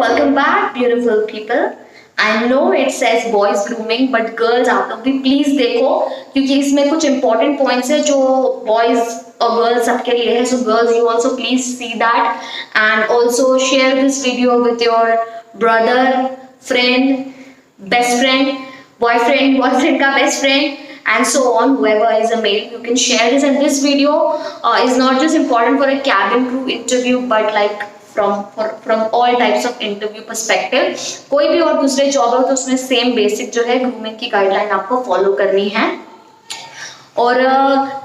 welcome back, beautiful people. I know it says boys grooming, but girls आप लोग भी please देखो क्योंकि इसमें कुछ important points है जो boys और girls सबके लिए है. So girls, you also please see that and also share this video with your brother, friend, best friend, boyfriend का best friend. And so on, whoever is a male, you can share this. And this video is not just important for a cabin crew interview, but like from all types of interview perspective. कोई भी और दूसरे job हो तो उसमें same basic जो है grooming की गाइडलाइन आपको फॉलो करनी है. और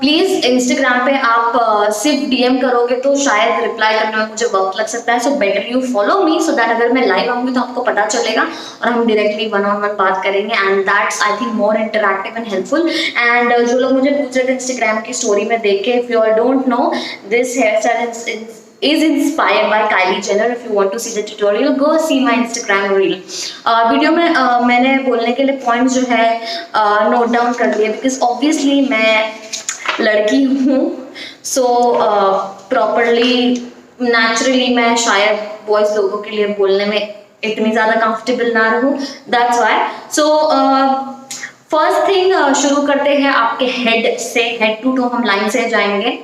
प्लीज इंस्टाग्राम पे आप सिर्फ डीएम करोगे तो शायद रिप्लाई करने में मुझे वक्त लग सकता है. So better you follow me so that अगर मैं लाइव आऊंगी तो आपको पता चलेगा और हम डायरेक्टली वन ऑन वन बात करेंगे. And that's I think more interactive and helpful. And जो लोग मुझे पूछ रहे थे इंस्टाग्राम की स्टोरी में देख के, if you all don't know, this hair style is inspired by Kylie Jenner. If you want to see the tutorial, go see my Instagram reel. Video में मैंने बोलने के लिए पॉइंट्स जो है नोट डाउन कर लिए बिकॉज ऑब्वियसली मैं लड़की हूँ. सो प्रॉपरली नेचुरली मैं शायद बॉयज लोगों के लिए बोलने में इतनी ज़्यादा कंफर्टेबल ना रहूँ. That's why. So first thing शुरू करते हैं आपके हेड से. हेड टू टो हम लाइन से जाएंगे.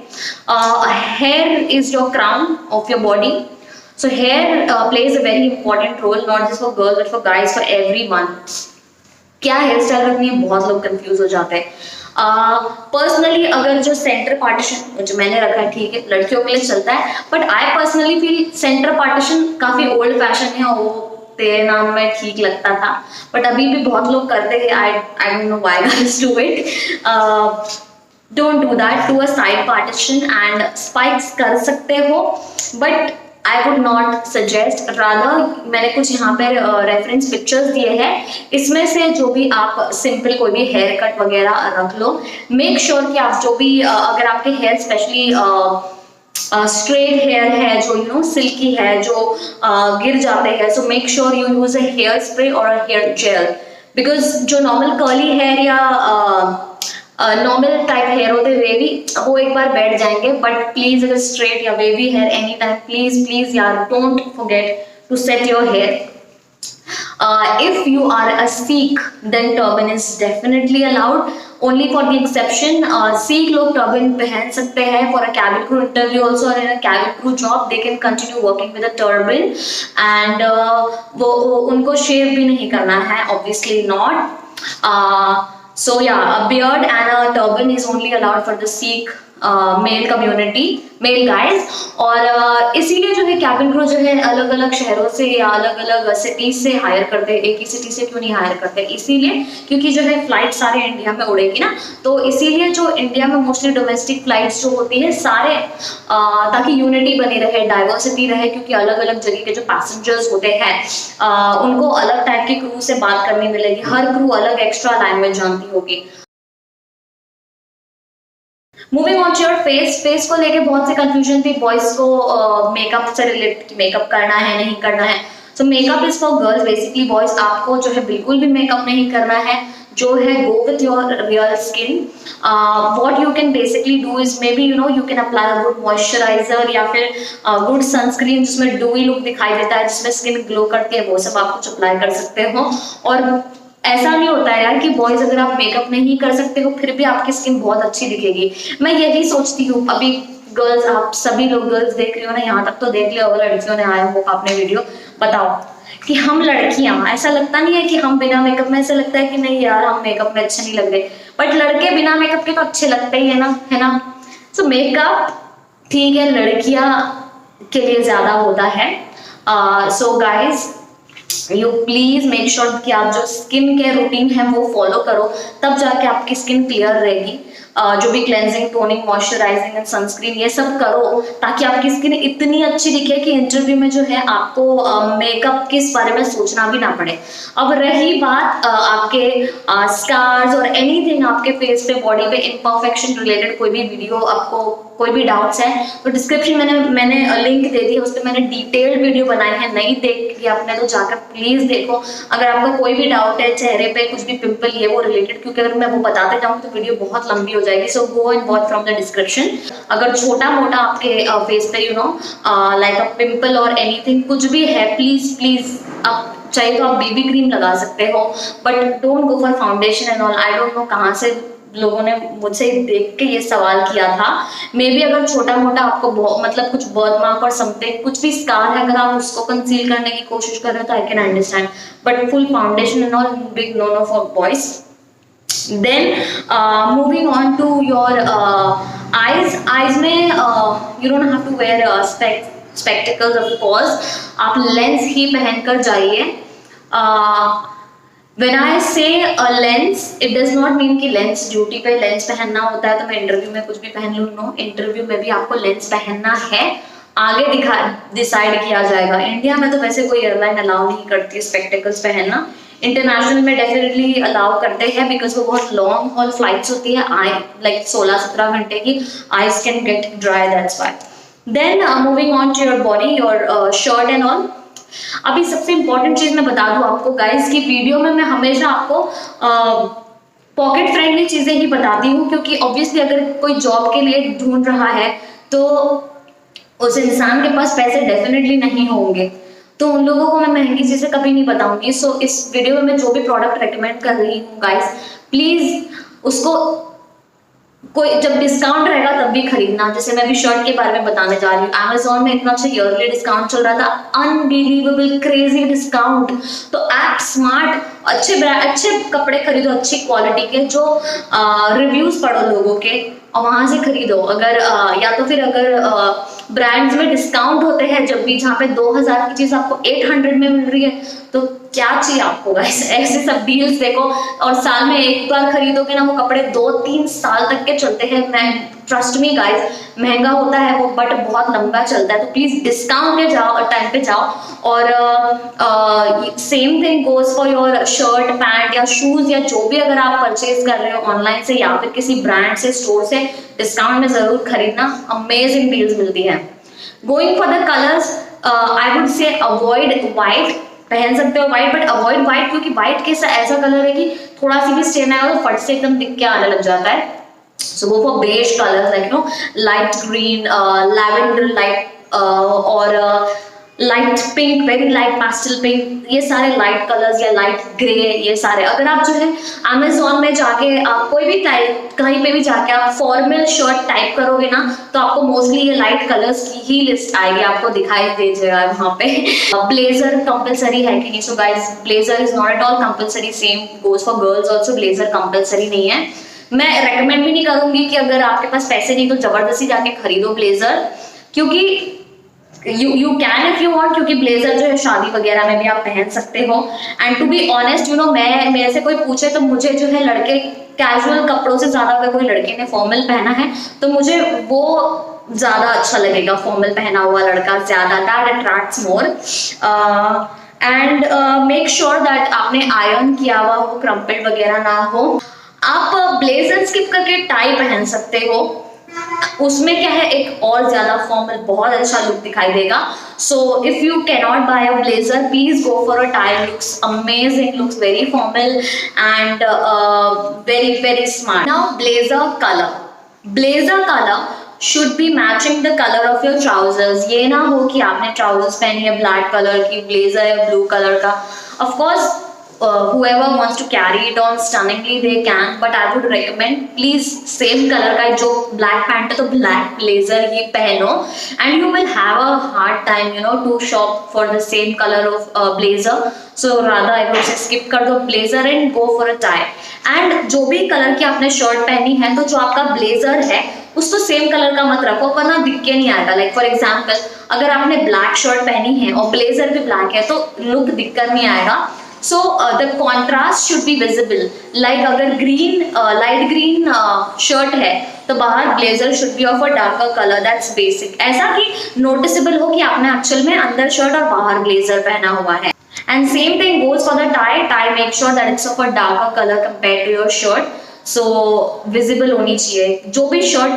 Hair is your crown of your body. So hair plays a very important role, not just for girls but for guys, for everyone. क्या hair style रखनी है, बहुत लोग कंफ्यूज हो जाते हैं. पर्सनली अगर जो सेंटर पार्टीशन जो मैंने रखा है, ठीक है, लड़कियों के लिए चलता है, but I personally feel centre partition काफी ओल्ड फैशन है. वो तेरे नाम में ठीक लगता था, बट अभी भी बहुत लोग करते हैं. I don't know why guys do it. Don't do that. Do a side partition and spikes कर सकते हो, but I would not suggest. Rather मैंने कुछ यहाँ पे रेफरेंस पिक्चर्स दिए हैं, इसमें से जो भी आप सिंपल कोई भी हेयर कट वगैरह रख लो. मेक श्योर कि आप जो भी अगर आपके हेयर स्पेशली स्ट्रेट हेयर है, जो यू नो सिल्की है, जो गिर जाते हैं, so make sure you use a hair spray और अ हेयर जेल. बिकॉज जो नॉर्मल कर्ली हेयर या नॉर्मल टाइप हेयर होते वेवी, वो एक बार बैठ जाएंगे, बट प्लीज अगर स्ट्रेट या wavy hair any time, please please यार don't forget to set your hair. If you are a Sikh, then turban is definitely allowed. Only for the exception, Sikh लोग turban पहन सकते हैं for a cabin crew interview also, or in a cabin crew job they can continue working with a turban. And वो उनको shave भी नहीं करना है, obviously not. So yeah, a beard and a turban is only allowed for the Sikh male community, male guys. और इसीलिए जो है कैबिन क्रू जो है अलग अलग शहरों से या अलग अलग सिटीज से हायर करते हैं. एक ही सिटी से क्यों नहीं हायर करते, इसीलिए क्योंकि जो है फ्लाइट सारे इंडिया में उड़ेगी ना, तो इसीलिए जो इंडिया में मोस्टली डोमेस्टिक फ्लाइट्स जो होती है सारे, ताकि यूनिटी बनी रहे, डाइवर्सिटी रहे, क्योंकि अलग अलग जगह के जो पैसेंजर्स होते हैं उनको अलग टाइप की क्रू से बात करनी मिलेगी. हर क्रू अलग एक्स्ट्रा लैंग्वेज जानती होगी. Moving on to your face. Face को लेके बहुत सी कंफ्यूजन थी बॉयज को मेकअप से रिलेटेड, मेकअप करना है नहीं करना है. So makeup is for girls basically. Boys आपको जो है बिल्कुल भी मेकअप नहीं करना है. जो है go with your real skin. What you can basically do is may be you can apply a good moisturiser या फिर गुड सनस्क्रीन जिसमें डूई लुक दिखाई देता है, जिसमें स्किन ग्लो करती है, वो सब आप कुछ अप्लाई कर सकते हो. और ऐसा नहीं होता है यार कि बॉयज अगर आप मेकअप नहीं कर सकते हो फिर भी आपकी स्किन बहुत अच्छी दिखेगी. मैं यही सोचती हूँ. अभी गर्ल्स, आप सभी लोग गर्ल्स देख रही हो ना, यहाँ तक तो देख लिया होगा लड़कियों ने, आया हो आपने वीडियो. बताओ कि हम लड़कियां, ऐसा लगता नहीं है कि हम बिना मेकअप में, ऐसा लगता है कि नहीं यार हम मेकअप में अच्छे नहीं लग रहे, बट लड़के बिना मेकअप के तो अच्छे लगते ही है ना. सो मेकअप ठीक है लड़कियां के लिए ज्यादा होता है. So guys you please make sure कि आप जो स्किन केयर रूटीन है वो फॉलो करो, तब जाके आपकी स्किन क्लियर रहेगी. जो भी cleansing, toning, moisturising and sunscreen ये सब करो, ताकि आपकी स्किन इतनी अच्छी दिखे कि इंटरव्यू में जो है आपको मेकअप के बारे में सोचना भी ना पड़े. अब रही बात आपके स्कार्स और एनीथिंग आपके फेस पे, बॉडी पे इम्परफेक्शन रिलेटेड कोई भी वीडियो आपको कोई भी डाउट्स हैं तो डिस्क्रिप्शन मैंने लिंक दे दी है, उस पर मैंने डिटेल्ड वीडियो बनाई है, नहीं देख आपने तो जाकर प्लीज देखो। अगर आपका कोई भी डाउट है चेहरे पे कुछ भी पिंपल ये वो रिलेटेड, क्योंकि अगर मैं वो बताते जाऊँ तो वीडियो बहुत लंबी हो जाएगी, so go and watch from the description. अगर छोटा मोटा आपके फेस पे लाइक अ पिंपल और एनीथिंग कुछ भी है, प्लीज प्लीज आप चाहिए तो आप बेबी क्रीम लगा सकते हो, but don't go for foundation and all. I don't know कहाँ से लोगों ने मुझसे देख के ये सवाल किया था। मे बी अगर छोटा मोटा आपको मतलब कुछ बर्थ मार्क और समथिंग कुछ भी स्कार है, अगर आप उसको कंसील करने की कोशिश कर रहे हो तो I can understand, but full foundation and all big no no for boys. Then moving on to your eyes में you don't have to wear spectacles of course, आप लेंस ही पहनकर जाइए। When I say a lens, it does not mean कि lens duty पे lens पहनना होता है तो मैं इंटरव्यू में कुछ भी पहन लूँ, नो, इंटरव्यू में भी आपको लेंस पहनना है, आगे डिसाइड किया जाएगा। इंडिया में तो वैसे कोई एयरलाइन अलाउ नहीं करती स्पेक्टिकल्स पहनना, इंटरनेशनल में डेफिनेटली अलाउ करते हैं बिकॉज वो बहुत लॉन्ग हॉल फ्लाइट्स होती है, आई लाइक 16-17 घंटे की, eyes can get dry, that's why. Then moving on to your body, your shirt and all. अभी सबसे इंपॉर्टेंट चीज मैं बता दूं आपको गाइस की वीडियो में मैं हमेशा आपको पॉकेट फ्रेंडली चीजें ही बताती हूँ, क्योंकि ऑब्वियसली अगर कोई जॉब के लिए ढूंढ रहा है तो उस इंसान के पास पैसे डेफिनेटली नहीं होंगे, तो उन लोगों को मैं महंगी चीजें कभी नहीं बताऊंगी। सो इस वीडियो में मैं जो भी प्रोडक्ट रेकमेंड कर रही हूँ गाइस, प्लीज उसको कोई जब डिस्काउंट रहेगा तब भी खरीदना। जैसे मैं भी शर्ट के बारे में बताने जा रही हूँ, Amazon में इतना अच्छा ईयरली डिस्काउंट चल रहा था, अनबिलीवेबल क्रेजी डिस्काउंट। तो ऐप स्मार्ट, अच्छे कपड़े खरीदो अच्छी क्वालिटी के, जो रिव्यूज पढ़ो लोगों के और वहां से खरीदो। अगर या तो फिर अगर ब्रांड्स में डिस्काउंट होते हैं जब भी, जहाँ पे 2000 की चीज आपको 800 में मिल रही है, तो क्या चाहिए आपको गाइस, ऐसे सब डील्स देखो। और साल में एक बार खरीदोगे ना वो कपड़े 2-3 साल तक के चलते हैं। मैं ट्रस्ट मी गाइस, महंगा होता है वो बट बहुत लंबा चलता है, तो प्लीज डिस्काउंट के जाओ और टाइम पे जाओ। और same thing goes for your shirt pant या शूज या जो भी अगर आप परचेज कर रहे हो ऑनलाइन से या फिर किसी ब्रांड से स्टोर से, डिस्काउंट में जरूर खरीदना, अमेजिंग डील्स मिलती है। Going for the colours, I would say avoid white, पहन सकते हो व्हाइट बट अवॉइड व्हाइट, क्योंकि व्हाइट कैसा ऐसा कलर है कि थोड़ा सी भी स्टेन आएगा तो फट से एकदम दिख के आने लग जाता है। So go for beige colours like light green, lavender light और light pink, very light pastel pink, ये सारे लाइट कलर्स या लाइट ग्रे, ये सारे। अगर आप जो है Amazon में जाके आप कोई भी टाइप कहीं पे भी जाके आप फॉर्मल शर्ट टाइप करोगे ना तो आपको मोस्टली ये लाइट कलर्स की ही लिस्ट आएगी, आपको दिखाई दे जाएगा वहाँ पे। ब्लेजर कंपलसरी है कि नहीं? So guys, blazer is not at all compulsory, same goes for girls also, blazer compulsory नहीं है। मैं रेकमेंड भी नहीं करूंगी कि अगर आपके पास पैसे नहीं तो जबरदस्ती जाके खरीदो ब्लेजर, क्योंकि you can if you want, क्योंकि ब्लेजर जो है शादी वगैरह में भी आप पहन सकते हो। एंड टू बी ऑनेस्ट मैं मेरे से कोई पूछे तो मुझे जो है लड़के कैजुअल कपड़ों से ज्यादा, अगर कोई लड़के ने फॉर्मल पहना है तो मुझे वो ज्यादा अच्छा लगेगा, फॉर्मल पहना हुआ लड़का ज्यादा, that attracts more. And make sure that आपने आयरन किया हुआ हो, क्रम्पल वगैरह ना हो। आप ब्लेजर स्किप करके टाई पहन सकते हो, उसमें क्या है एक और ज्यादा फॉर्मल बहुत अच्छा लुक दिखाई देगा। So if you cannot buy a blazer, please go for a tie, looks amazing, looks very formal and very very smart. Now blazer colour should be matching the colour of your trousers. ये ना हो कि आपने trousers पहनी है black colour की, blazer है blue colour का। Of course whoever wants to carry it on stunningly they can, but I would recommend please same color का, जो black pant है तो black blazer ही पहनो, and you will have a hard time to shop for the same color of blazer. So rather I would say skip कर दो blazer and go for a tie. And जो भी colour की आपने shirt पहनी है तो जो आपका ब्लेजर है उसको सेम कलर का मत रखो, वरना दिख के नहीं आएगा। लाइक फॉर एग्जाम्पल अगर आपने ब्लैक शर्ट पहनी है और ब्लेजर भी ब्लैक है तो लुक दिख कर नहीं आएगा। So the contrast should be visible. Like अगर green, light green shirt है तो बाहर blazer should be of a darker color. That's basic. ऐसा कि noticeable हो कि आपने actual में अंदर shirt और बाहर blazer पहना हुआ है। And same thing goes for the tie. Tie make sure that it's of a darker color compared to your shirt. So visible होनी चाहिए। जो भी shirt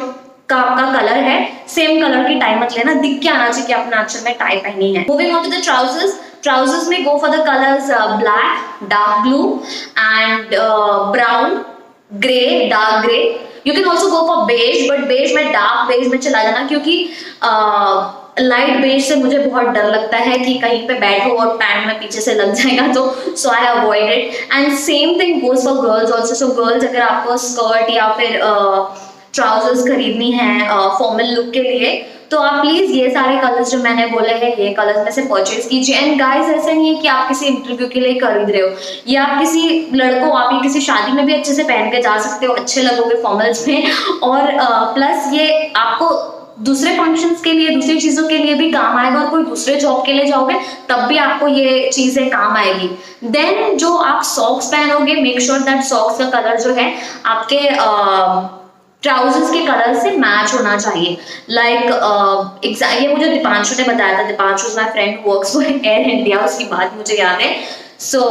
का आपका कलर है, सेम कलर की टाई मत लेना, दिख के आना चाहिए कि आपने एक्चुअल में टाई पहनी है। Moving on to the trousers, trousers में go for the colours black, dark blue and brown, grey, dark grey. You can also go for beige, but beige में डार्क बेज में चला जाना, क्योंकि लाइट बेज से मुझे बहुत डर लगता है कि कहीं पे बैठो और पैंट में पीछे से लग जाएगा, तो so I avoid it. And same thing goes for girls also. So girls, अगर आपको स्कर्ट या फिर ट्राउजर्स खरीदनी है फॉर्मल लुक के लिए, तो आप प्लीज ये सारे कलर्स जो मैंने बोले हैं, ये कलर्स में से परचेज कीजिए। एंड गाइस, ऐसा नहीं है कि आप किसी इंटरव्यू के लिए खरीद रहे हो, या आप किसी लड़कों, आप ये किसी शादी में भी अच्छे से पहन के जा सकते हो, अच्छे लगोगे फॉर्मल्स में। और प्लस ये आपको दूसरे फंक्शंस के लिए, दूसरी चीजों के लिए भी काम आएगा, और कोई दूसरे जॉब के लिए जाओगे तब भी आपको ये चीजें काम आएगी। देन जो आप सॉक्स पहनोगे, मेक श्योर दैट सॉक्स का कलर जो है आपके ट्राउजर्स के कलर से मैच होना चाहिए। लाइक ये मुझे दीपांशु ने बताया था, Deepanshu my friend works for air India, उसकी बात मुझे याद है। सो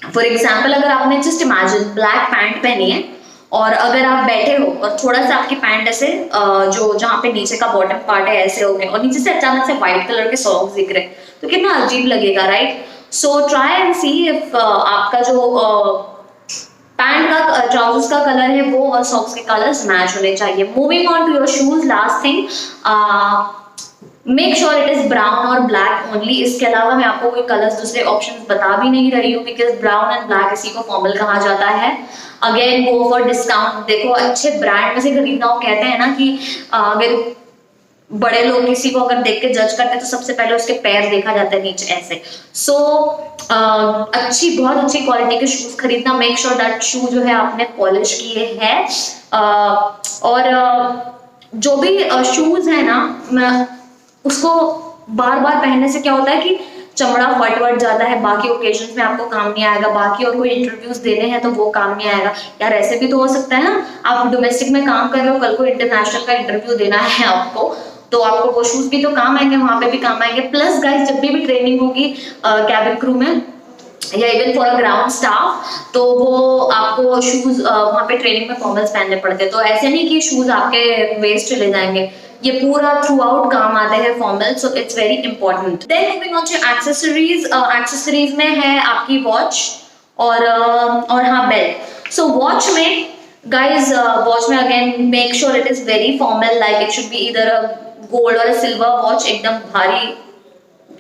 फॉर एग्जाम्पल, अगर आपने जस्ट इमेजिन ब्लैक पैंट पहनी है और अगर आप बैठे हो और थोड़ा सा आपकी पैंट ऐसे जो जहाँ पे नीचे का बॉटम पार्ट है ऐसे हो गए, और नीचे से अचानक से व्हाइट कलर के सॉक्स दिख रहे, तो कितना अजीब लगेगा, right? So try and see if आपका जो पैंट का ट्राउजर्स का कलर है वो और सॉक्स के कलर्स मैच होने चाहिए। Moving on to your shoes, last thing, make sure it is brown और ब्लैक ओनली। इसके अलावा मैं आपको कोई कलर्स दूसरे ऑप्शंस बता भी नहीं रही हूँ, बिकॉज ब्राउन एंड ब्लैक इसी को फॉर्मल कहा जाता है। Again go for discount. देखो, अच्छे ब्रांड में से खरीदना हो, कहते हैं ना कि अगर बड़े लोग किसी को अगर देख के जज करते हैं तो सबसे पहले उसके पैर देखा जाता है नीचे ऐसे। सो बहुत अच्छी क्वालिटी के शूज खरीदना, मेक श्योर दैट शू जो है आपने पॉलिश किए हैं। और जो भी शूज है ना, उसको बार बार पहनने से क्या होता है कि चमड़ा फट वट जाता है, बाकी ओकेजन्स में आपको काम नहीं आएगा, बाकी और कोई इंटरव्यूज देने हैं तो वो काम नहीं आएगा। यार ऐसे भी तो हो सकता है ना, आप डोमेस्टिक में काम कर रहे हो, कल को इंटरनेशनल का इंटरव्यू देना है आपको, तो आपको वो शूज भी तो काम आएंगे, वहां पे भी काम आएंगे। प्लस गाइस, जब भी ट्रेनिंग होगी कैबिन क्रू में या even for a ground staff, तो वो आपको शूज वहां पे ट्रेनिंग में फॉर्मल्स पहनने पड़ते हैं, तो ऐसे नहीं कि शूज आपके वेस्ट चले जाएंगे, ये पूरा थ्रू आउट काम आते हैं formal, so it's very important. Then moving on to accessories, accessories में है आपकी वॉच और हाँ बेल्ट। सो वॉच में गाइज, वॉच में again make sure it is very formal, like it should be इधर अ गोल्ड और सिल्वर वॉच, एकदम भारी,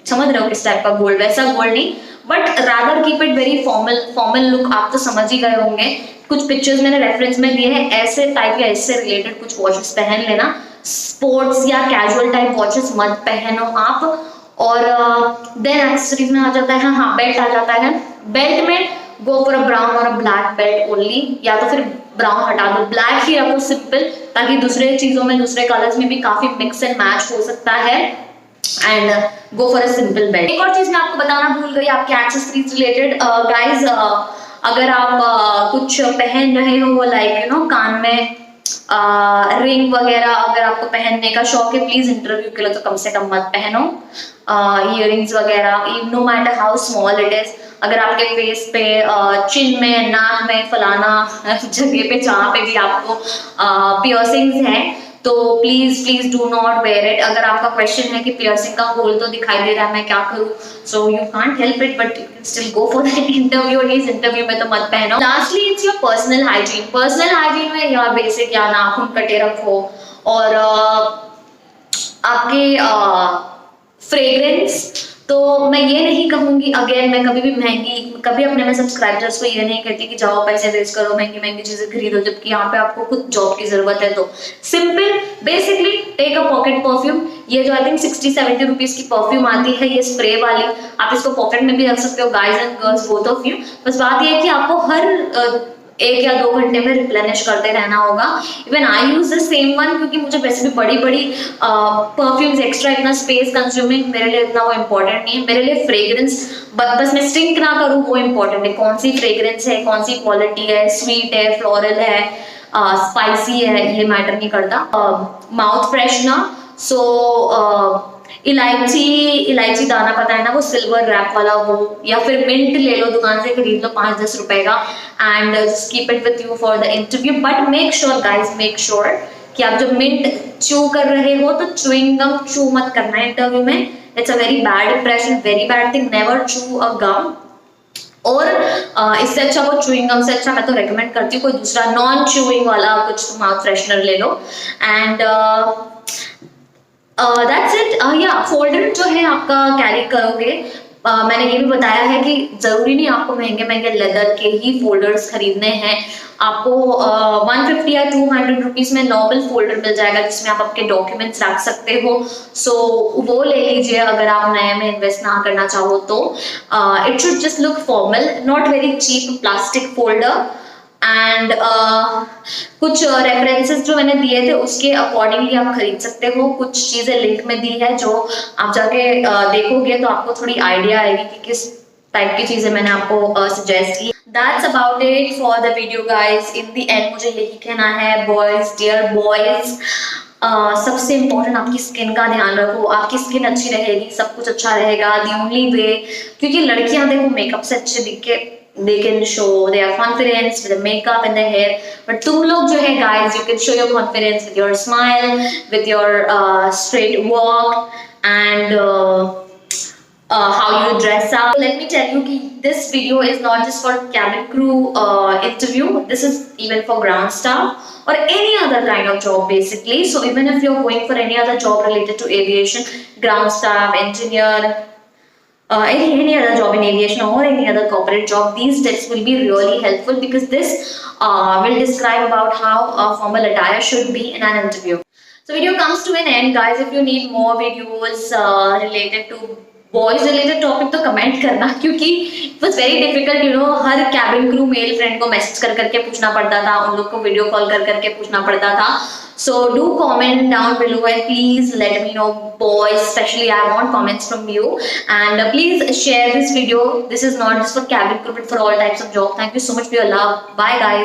समझ रहे हो किस टाइप का गोल्ड, वैसा गोल्ड नहीं, but rather keep it very formal. Formal look आप तो समझ ही गए होंगे, कुछ पिक्चर्स मैंने रेफरेंस में दिए हैं, ऐसे टाइप या इससे रिलेटेड कुछ वॉचेस पहन लेना। स्पोर्ट्स या कैजुअल टाइप वॉचेस मत पहनो आप। और देन एक्सेसरीज में आ जाता है, हाँ बेल्ट आ जाता है। बेल्ट में गो फॉर अ ब्राउन और अ ब्लैक बेल्ट ओनली, या तो फिर ब्राउन हटा दो, ब्लैक ही रखो सिंपल, ताकि दूसरे चीजों में, दूसरे कलर्स में भी काफी मिक्स एंड मैच हो सकता है। And go for a simple belt. एक और चीज मैं आपको बताना भूल गई आपके एक्सेसरीज रिलेटेड, गाइज, अगर आप कुछ पहन रहे हो, लाइक यू नो कान में रिंग वगैरह अगर आपको पहनने का शौक है, प्लीज इंटरव्यू के लिए तो कम से कम मत पहनो इयररिंग्स वगैरह, no matter how small it is. अगर आपके फेस पे, चिन में, नाक में, फलाना जगह पे जहाँ पे भी आपको पियर्सिंग्स हैं, तो please do not wear it. अगर आपका क्वेश्चन है कि पियर्सिंग का होल तो दिखाई दे रहा है, मैं क्या करूं, so you can't help it, but you can still go for that interview, और इस इंटरव्यू में तो मत पहनो। Lastly it's your personal hygiene. Personal hygiene में यार बेसिक या नाखून कटे रखो, और आपके फ्रेग्रेंस, तो मैं ये नहीं कहूंगी, अगेन मैं कभी भी कभी अपने में सब्सक्राइबर्स को ये नहीं कहती कि जाओ पैसे वेस्ट करो, महंगी महंगी चीजें खरीदो, जबकि यहाँ पे आपको खुद जॉब की जरूरत है। तो simple basically take a pocket perfume, ये जो आई थिंक 60-70 रुपीज की परफ्यूम आती है, ये स्प्रे वाली, आप इसको पॉकेट में भी रख सकते हो, guys and girls both of you. बस बात ये है कि आपको हर 1 या 2 घंटे में रिप्लेनिश करते रहना होगा। Even I use the same one, क्योंकि मुझे वैसे भी बड़ी बड़ी परफ्यूम्स एक्स्ट्रा इतना स्पेस कंज्यूमिंग मेरे लिए इतना वो इम्पोर्टेंट नहीं है। मेरे लिए फ्रेग्रेंस बस मैं स्टिंक ना करूँ वो इम्पोर्टेंट है, कौन सी फ्रेग्रेंस है, कौन सी क्वालिटी है, स्वीट है, फ्लोरल है, स्पाइसी है, ये मैटर नहीं करता। माउथ फ्रेशनर, सो इलायची दाना पता है ना, वो सिल्वर रैप वाला वो, या फिर मिंट ले लो, दुकान से खरीद लो 5-10 रुपए का, and keep it with you for the interview. But make sure guys, make sure कि आप जब मिंट च्यू कर रहे हो तो च्यूइंग गम च्यू मत करना है इंटरव्यू में. It's a very bad impression, very bad thing. Never chew a gum. और इससे अच्छा वो च्यूइंग गम से अच्छा मैं तो रेकमेंड करती हूँ कोई दूसरा नॉन च्यूइंग वाला कुछ माउथ फ्रेशनर ले लो. And that's it. या फोल्डर जो है आपका कैरी करोगे, मैंने ये भी बताया है कि जरूरी नहीं आपको महंगे महंगे लेदर के ही फोल्डर्स खरीदने हैं. आपको 150 या 200 रुपीज में नॉर्मल फोल्डर मिल जाएगा जिसमें आप आपके डॉक्यूमेंट्स रख सकते हो. सो वो ले लीजिए अगर आप नए में इन्वेस्ट ना करना चाहो तो. It should just look formal, not very cheap plastic folder. And कुछ रेफरेंसेस जो मैंने दिए थे उसके अकॉर्डिंगली आप खरीद सकते हो. कुछ चीजें लिंक में दी है जो आप जाके देखोगे तो आपको थोड़ी आइडिया आएगी कि किस टाइप की चीजें मैंने आपको सजेस्ट की. That's about it for the video guys. In the end मुझे यही कहना है, बॉयज, डियर बॉयज, सबसे इम्पोर्टेंट आपकी स्किन का ध्यान रखो. आपकी स्किन अच्छी रहेगी, सब कुछ अच्छा रहेगा. द ओनली वे, क्योंकि लड़कियां देखो मेकअप से अच्छे दिख के they can show their confidence with the makeup and the hair, but तुम लोग जो है guys, you can show your confidence with your smile, with your straight walk and how you dress up. Let me tell you कि this video is not just for cabin crew interview. This is even for ground staff or any other kind of job basically. So even if you're going for any other job related to aviation, ground staff, engineer, any other job in aviation or any other corporate job, these tips will be really helpful because this will describe about how a formal attire should be in an interview. So video comes to an end guys. If you need more videos related to boys related topic तो comment करना, क्योंकि it was very difficult, you know, her cabin crew male friend को message कर करके पूछना पड़ता था, उन लोग को वीडियो कॉल कर करके पूछना पड़ता था. So do comment down below and please let me know, boys especially. I want comments from you and please share this video. This is not just for cabin crew but for all types of job. Thank you so much for your love. Bye guys.